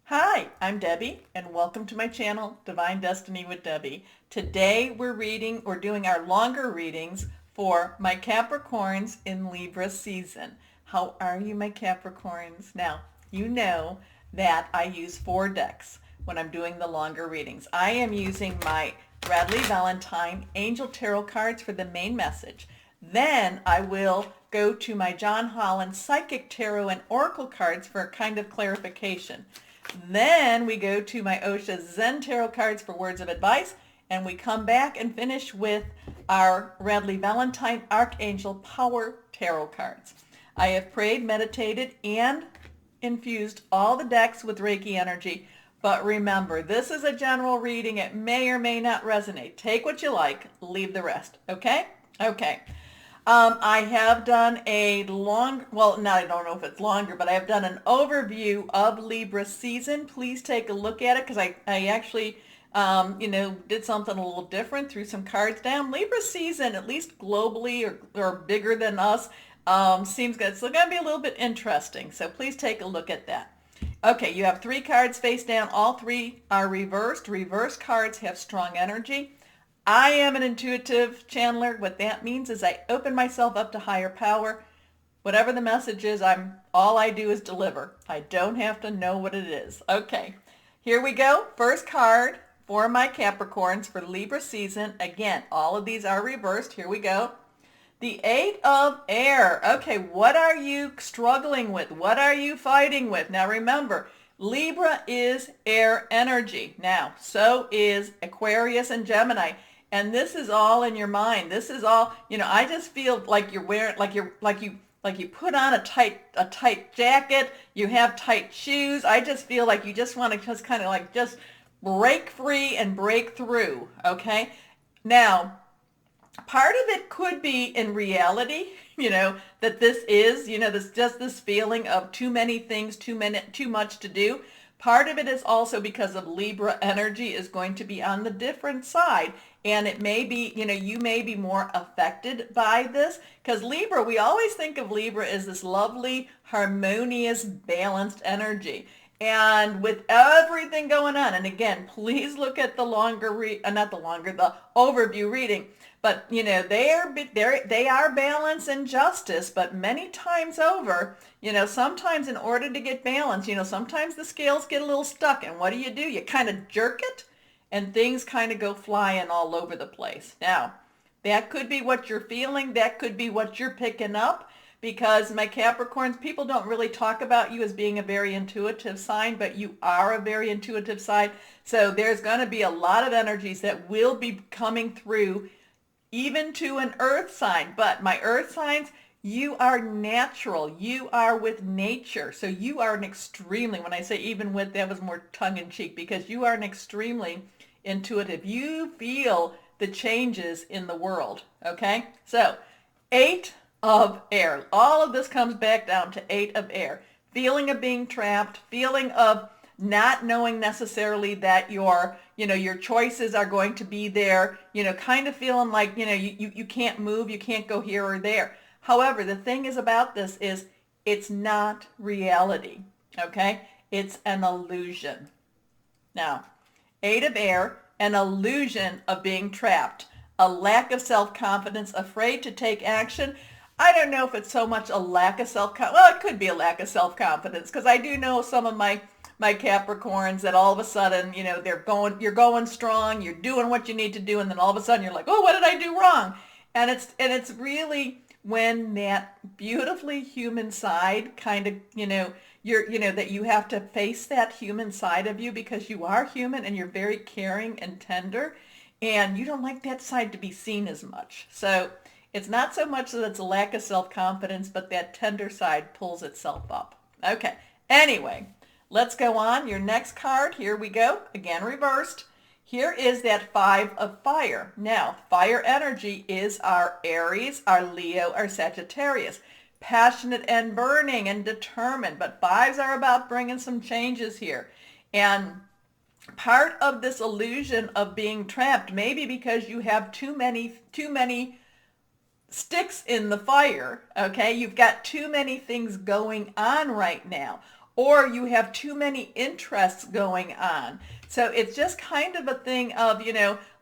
Hi, I'm Debbie, and welcome to my channel, Divine Destiny with Debbie. Today we're doing our longer readings for my Capricorns in Libra season. How are you, my Capricorns? Now, you know that I use 4 decks when I'm doing the longer readings. I am using my Bradley Valentine Angel Tarot cards for the main message. Then I will go to my John Holland Psychic Tarot and Oracle cards for a kind of clarification. Then we go to my Osha Zen Tarot cards for words of advice, and we come back and finish with our Bradley Valentine Archangel Power Tarot cards. I have prayed, meditated, and infused all the decks with Reiki energy, but remember, this is a general reading. It may or may not resonate. Take what you like, leave the rest, okay? Okay. I have done a I don't know if it's longer, but I have done an overview of Libra season. Please take a look at it because I actually, did something a little different, threw some cards down. Libra season, at least globally or bigger than us, seems good. It's going to be a little bit interesting. So please take a look at that. Okay, you have 3 cards face down. All 3 are reversed. Reversed cards have strong energy. I am an intuitive channeler. What that means is I open myself up to higher power. Whatever the message is, all I do is deliver. I don't have to know what it is. Okay, here we go. First card for my Capricorns for Libra season. Again, all of these are reversed. Here we go. The 8 of Air. Okay, what are you struggling with? What are you fighting with? Now remember, Libra is air energy. Now, so is Aquarius and Gemini. And this is all in your mind. This is all, I just feel like you're wearing, like you put on a tight jacket, you have tight shoes. I just feel like you just want to just kind of like just break free and break through, okay? Now, part of it could be in reality, that this is, this feeling of too many things, too much to do. Part of it is also because of Libra energy is going to be on the different side. And it may be, you may be more affected by this because Libra, we always think of Libra as this lovely, harmonious, balanced energy. And with everything going on, and again, please look at the the overview reading. But they are balance and justice, but many times over, sometimes in order to get balance, sometimes the scales get a little stuck. And what do? You kind of jerk it and things kind of go flying all over the place. Now, that could be what you're feeling. That could be what you're picking up. Because my Capricorns, people don't really talk about you as being a very intuitive sign, but you are a very intuitive sign. So there's going to be a lot of energies that will be coming through even to an earth sign. But my earth signs, you are natural. You are with nature. So you are an extremely, when I say even with, that was more tongue in cheek, because you are an extremely intuitive. You feel the changes in the world. Okay? So 8 of Air. All of this comes back down to 8 of Air. Feeling of being trapped, feeling of not knowing necessarily that your choices are going to be there, kind of feeling like, you can't move, you can't go here or there. However, the thing is about this is it's not reality, okay? It's an illusion. Now, 8 of Air, an illusion of being trapped, a lack of self-confidence, afraid to take action. I don't know if it's so much a lack of self-confidence. Well, it could be a lack of self-confidence because I do know some of my Capricorns that all of a sudden, you're going strong, you're doing what you need to do, and then all of a sudden you're like, oh, what did I do wrong? And it's really when that beautifully human side kind of, that you have to face that human side of you because you are human and you're very caring and tender, and you don't like that side to be seen as much. So it's not so much that it's a lack of self-confidence, but that tender side pulls itself up. Okay, anyway, let's go on. Your next card, here we go, again reversed. Here is that 5 of Fire. Now, fire energy is our Aries, our Leo, our Sagittarius. Passionate and burning and determined, but 5s are about bringing some changes here. And part of this illusion of being trapped, maybe because you have too many sticks in the fire, okay? You've got too many things going on right now. or you have too many interests going on. So it's just kind of a thing of,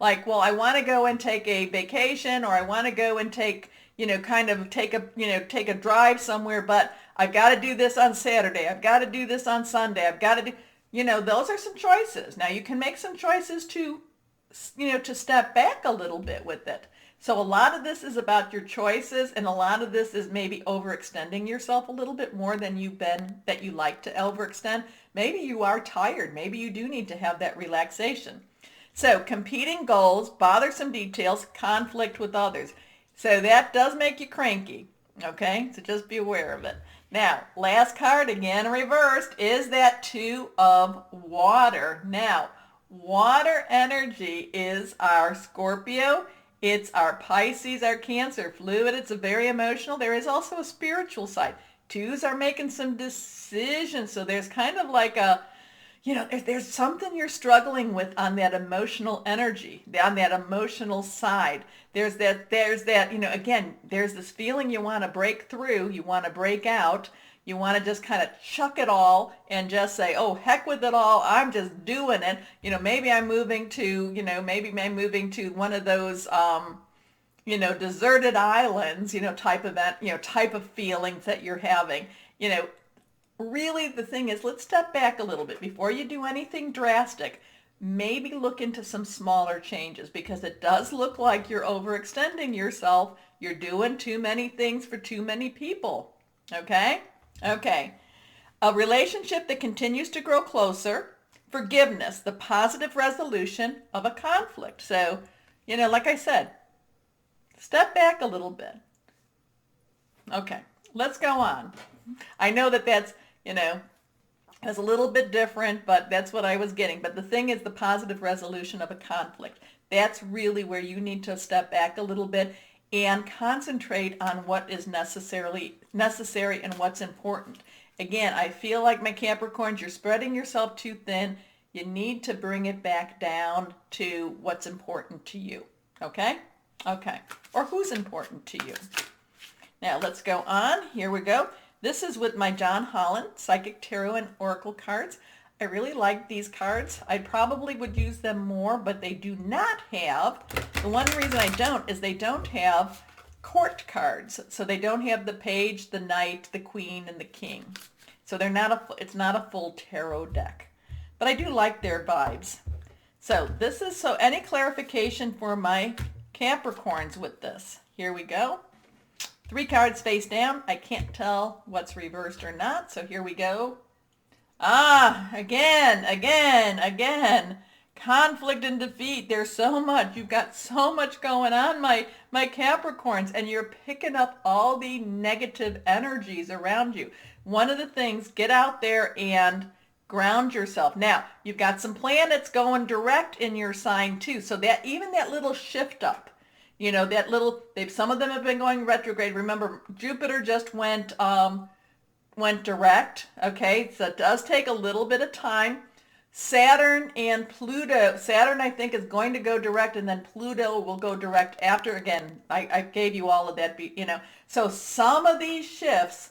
like, well, I want to go and take a vacation, or I want to go and take, kind of take a drive somewhere, but I've got to do this on Saturday. I've got to do this on Sunday. I've got to do, those are some choices. Now you can make some choices to, to step back a little bit with it. So a lot of this is about your choices, and a lot of this is maybe overextending yourself a little bit more than that you like to overextend. Maybe you are tired. Maybe you do need to have that relaxation. So competing goals, bothersome details, conflict with others. So that does make you cranky, okay? So just be aware of it. Now, last card, again reversed, is that Two of Water. Now, water energy is our Scorpio. It's our Pisces, our Cancer, fluid. It's a very emotional. There is also a spiritual side. Twos are making some decisions. So there's kind of like a, there's something you're struggling with on that emotional energy, on that emotional side. There's that, again, there's this feeling you want to break through, you want to break out. You want to just kind of chuck it all and just say, oh, heck with it all. I'm just doing it. Maybe I'm moving to, one of those, deserted islands, type of feelings that you're having. Really the thing is, let's step back a little bit before you do anything drastic. Maybe look into some smaller changes, because it does look like you're overextending yourself. You're doing too many things for too many people. Okay? Okay. A relationship that continues to grow closer. Forgiveness, the positive resolution of a conflict. So, like I said, step back a little bit. Okay, let's go on. I know that's a little bit different, but that's what I was getting. But the thing is, the positive resolution of a conflict. That's really where you need to step back a little bit and concentrate on what is necessary and what's important. Again, I feel like, my Capricorns, you're spreading yourself too thin. You need to bring it back down to what's important to you. Okay? Okay. Or who's important to you. Now let's go on. Here we go. This is with my John Holland Psychic Tarot and Oracle cards. I really like these cards. I probably would use them more, but they do not have, the one reason I don't is they don't have court cards. So they don't have the page, the knight, the queen, and the king. So it's not a full tarot deck. But I do like their vibes. So any clarification for my Capricorns with this? Here we go. 3 cards face down. I can't tell what's reversed or not. So here we go. Again. Conflict and defeat. There's so much. You've got so much going on, my Capricorns, and you're picking up all the negative energies around you. One of the things, get out there and ground yourself. Now, you've got some planets going direct in your sign too. So that even that little shift up, some of them have been going retrograde. Remember, Jupiter just went direct. Okay, so it does take a little bit of time. Saturn and Pluto. Saturn, I think, is going to go direct, and then Pluto will go direct after. Again, I gave you all of that. So some of these shifts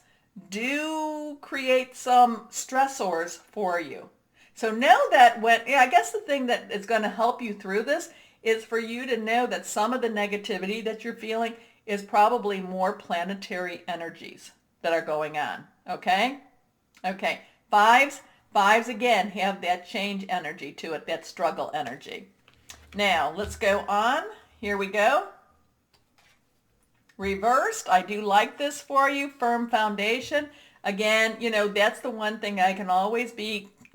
do create some stressors for you. So know that I guess the thing that is going to help you through this is for you to know that some of the negativity that you're feeling is probably more planetary energies that are going on. Okay? Okay. Fives again have that change energy to it, that struggle energy. Now, let's go on. Here we go. Reversed. I do like this for you. Firm foundation. Again, that's the one thing I can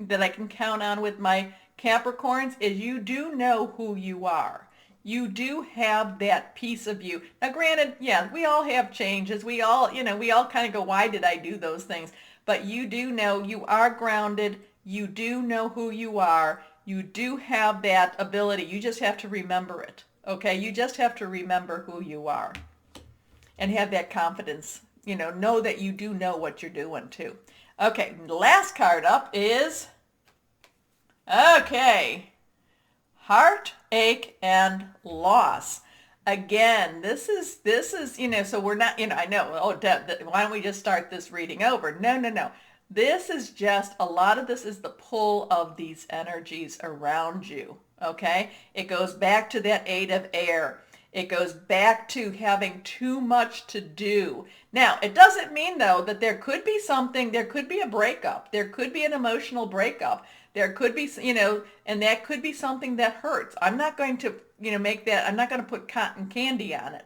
that I can count on with my Capricorns is you do know who you are. You do have that piece of you. Now, granted, yeah, we all have changes. We all kind of go, why did I do those things? But you do know you are grounded. You do know who you are. You do have that ability. You just have to remember it. Okay? You just have to remember who you are and have that confidence. Know that you do know what you're doing too. Okay, the last card up is, heartache and loss. Again, this is, so we're not, I know, Deb, why don't we just start this reading over? No. This is just, a lot of this is the pull of these energies around you, okay? It goes back to that 8 of air. It goes back to having too much to do. Now, it doesn't mean, though, that there could be something, there could be a breakup. There could be an emotional breakup. There could be, and that could be something that hurts. I'm not going to, make that, I'm not going to put cotton candy on it.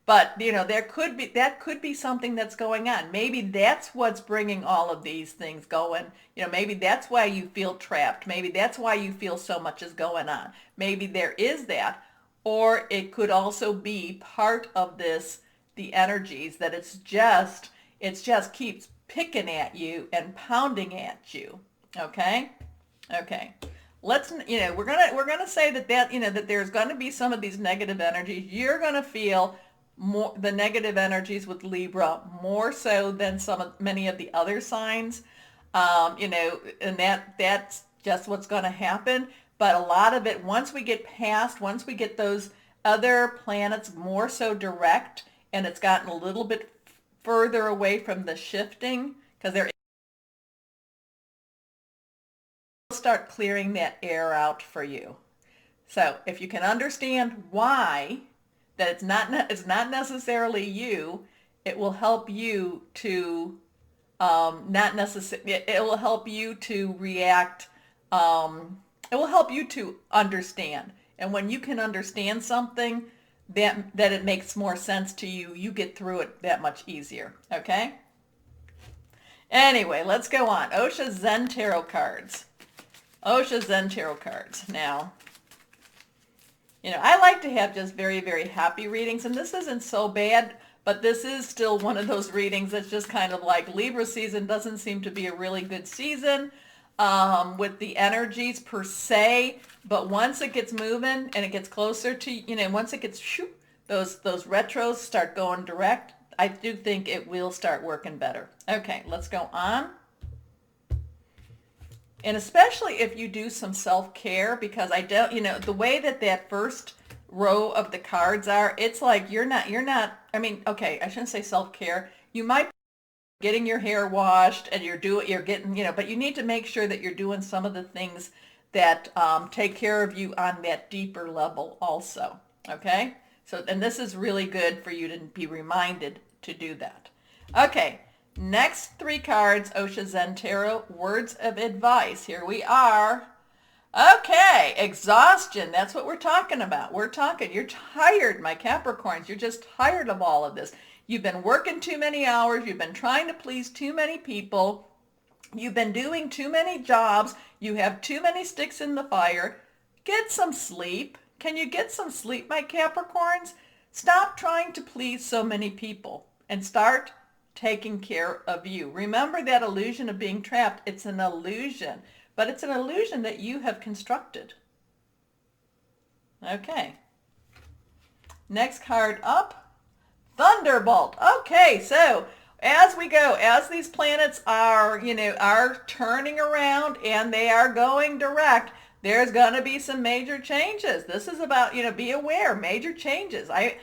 But, that could be something that's going on. Maybe that's what's bringing all of these things going. Maybe that's why you feel trapped. Maybe that's why you feel so much is going on. Maybe there is that. Or it could also be part of this, the energies, that it just keeps picking at you and pounding at you. Okay? Okay. We're gonna say that that there's gonna be some of these negative energies. You're gonna feel more the negative energies with Libra more so than many of the other signs. And that's just what's going to happen. But a lot of it, once we get those other planets more so direct, and it's gotten a little bit further away from the shifting, because they're start clearing that air out for you. So if you can understand why, that it's not necessarily you, it will help you to it will help you to react. It will help you to understand. And when you can understand something, that it makes more sense to you, you get through it that much easier. Okay? Anyway, let's go on. Osha Zen Tarot cards. Osha Zen Tarot cards. Now, I like to have just very, very happy readings, and this isn't so bad, but this is still one of those readings that's just kind of like Libra season doesn't seem to be a really good season with the energies per se, but once it gets moving and it gets closer to, once it gets, those retros start going direct, I do think it will start working better. Okay, let's go on. And especially if you do some self-care, because I don't, the way that first row of the cards are, it's like you're not, I mean, okay, I shouldn't say self-care. You might be getting your hair washed and you're getting, but you need to make sure that you're doing some of the things that take care of you on that deeper level also. Okay? So, and this is really good for you to be reminded to do that. Okay. Next 3 cards, Osha Zen Tarot, words of advice. Here we are. Okay, exhaustion. That's what we're talking about. You're tired, my Capricorns. You're just tired of all of this. You've been working too many hours. You've been trying to please too many people. You've been doing too many jobs. You have too many sticks in the fire. Get some sleep. Can you get some sleep, my Capricorns? Stop trying to please so many people and start taking care of you. Remember that illusion of being trapped. It's an illusion, but it's an illusion that you have constructed. Okay. Next card up, Thunderbolt. Okay, so as we go, as these planets are, are turning around and they are going direct, there's going to be some major changes. This is about, be aware, major changes. I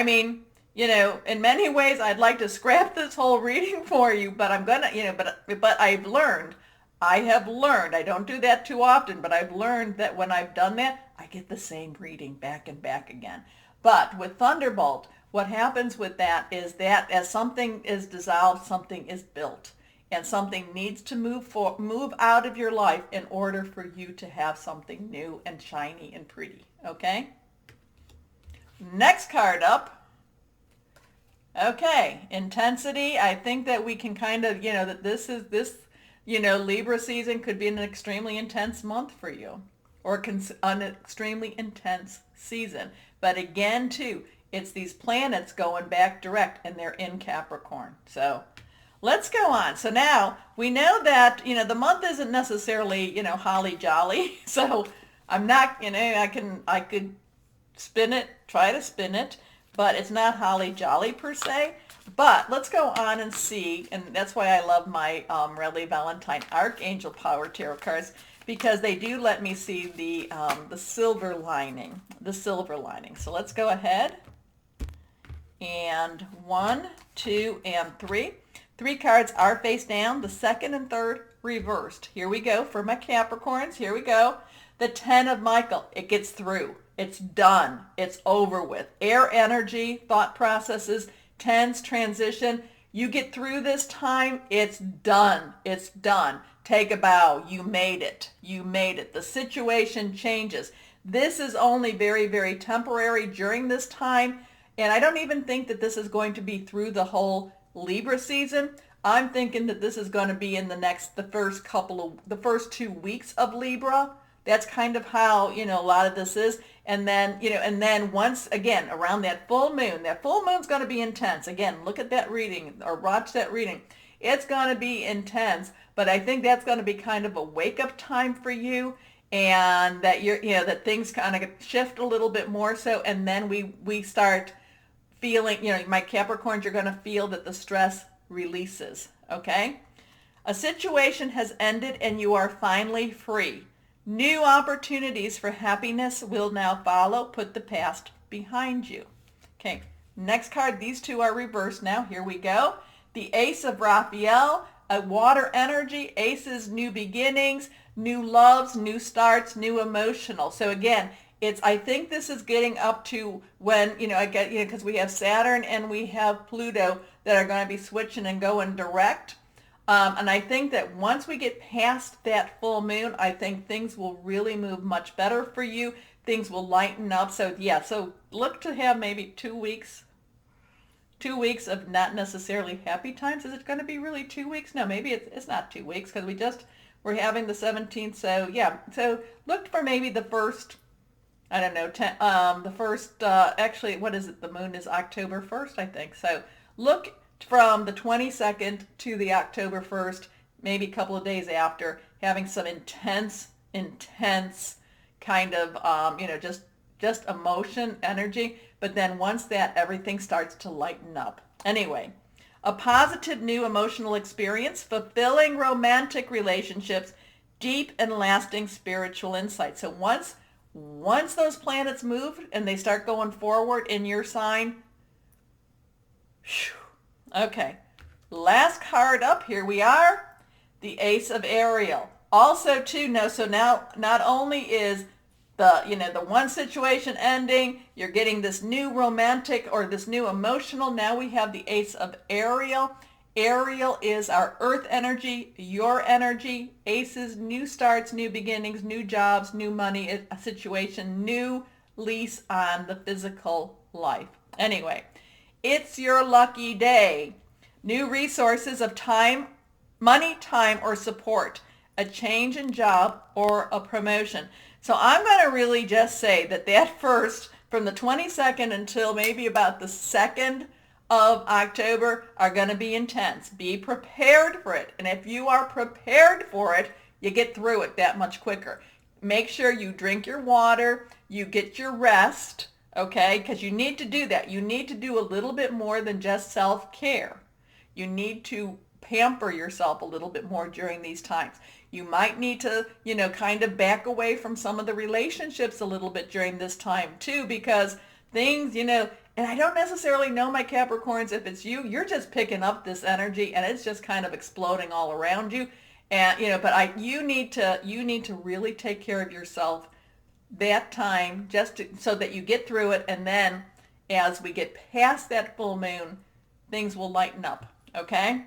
mean, in many ways, I'd like to scrap this whole reading for you, but I'm going to, but I have learned, I don't do that too often, but I've learned that when I've done that, I get the same reading back and back again. But with Thunderbolt, what happens with that is that as something is dissolved, something is built. And something needs to move out of your life in order for you to have something new and shiny and pretty. Okay? Next card up. Okay, intensity. I think that we can kind of, that this Libra season could be an extremely intense month for you, or an extremely intense season. But again, too, it's these planets going back direct, and they're in Capricorn. So let's go on. So now we know that, the month isn't necessarily, holly jolly. So I'm not, I could spin it, try to spin it, but it's not holly jolly per se. But let's go on and see, and that's why I love my Relly Valentine Archangel Power Tarot cards, because they do let me see the silver lining, So let's go ahead. And 1, 2, and 3. 3 cards are face down, the second and third reversed. Here we go for my Capricorns. Here we go. The 10 of Michael. It gets through. It's done. It's over with. Air energy, thought processes, 10s, transition. You get through this time, it's done. It's done. Take a bow. You made it. You made it. The situation changes. This is only very, very temporary during this time. And I don't even think that this is going to be through the whole Libra season. I'm thinking that this is going to be in the first 2 weeks of Libra. That's kind of how, a lot of this is. And then, once again, around that full moon's going to be intense. Again, look at that reading or watch that reading. It's going to be intense, but I think that's going to be kind of a wake-up time for you, and that that things kind of shift a little bit more so, and then we start feeling, my Capricorns, you're going to feel that the stress releases, okay? A situation has ended and you are finally free. New opportunities for happiness will now follow. Put the past behind you. Okay, next card. These two are reversed now. Here we go. The Ace of Raphael, a water energy. Aces, new beginnings, new loves, new starts, new emotional. So again, I think this is getting up to when, because we have Saturn and we have Pluto that are going to be switching and going direct. And I think that once we get past that full moon, I think things will really move much better for you. Things will lighten up. So yeah, so look to have maybe 2 weeks of not necessarily happy times. Is it going to be really 2 weeks? No, maybe it's not 2 weeks because we're having the 17th. So yeah, so look for maybe the first, I don't know, actually, what is it? The moon is October 1st, I think. So look from the 22nd to the October 1st, maybe a couple of days after, having some intense kind of, just emotion, energy. But then once that, everything starts to lighten up. Anyway, a positive new emotional experience, fulfilling romantic relationships, deep and lasting spiritual insight. So once those planets move and they start going forward in your sign, whew. Okay, last card up, here we are, the Ace of Ariel. Also too, so now not only is the one situation ending, you're getting this new romantic or this new emotional, now we have the Ace of Ariel. Ariel is our earth energy, your energy. Aces, new starts, new beginnings, new jobs, new money, a situation, new lease on the physical life. Anyway, it's your lucky day. New resources of time, money, time, or support. A change in job or a promotion. So I'm going to really just say that first, from the 22nd until maybe about the 2nd of October, are going to be intense. Be prepared for it. And if you are prepared for it, you get through it that much quicker. Make sure you drink your water, you get your rest, okay? Because you need to do that. You need to do a little bit more than just self-care. You need to pamper yourself a little bit more during these times. You might need to, kind of back away from some of the relationships a little bit during this time too, because things, and I don't necessarily know, my Capricorns, if it's you, you're just picking up this energy and it's just kind of exploding all around you. And, but you need to really take care of yourself that time so that you get through it. And then as we get past that full moon, things will lighten up. Okay?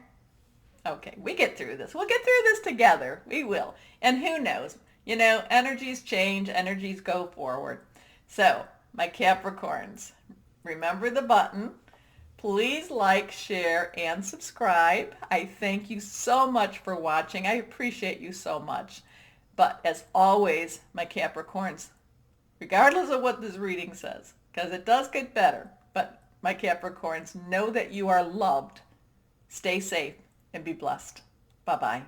Okay, we get through this. We'll get through this together. We will. And who knows? Energies change, energies go forward. So, my Capricorns, remember the button. Please like, share, and subscribe. I thank you so much for watching. I appreciate you so much. But as always, my Capricorns, regardless of what this reading says, because it does get better, but my Capricorns, know that you are loved. Stay safe and be blessed. Bye-bye.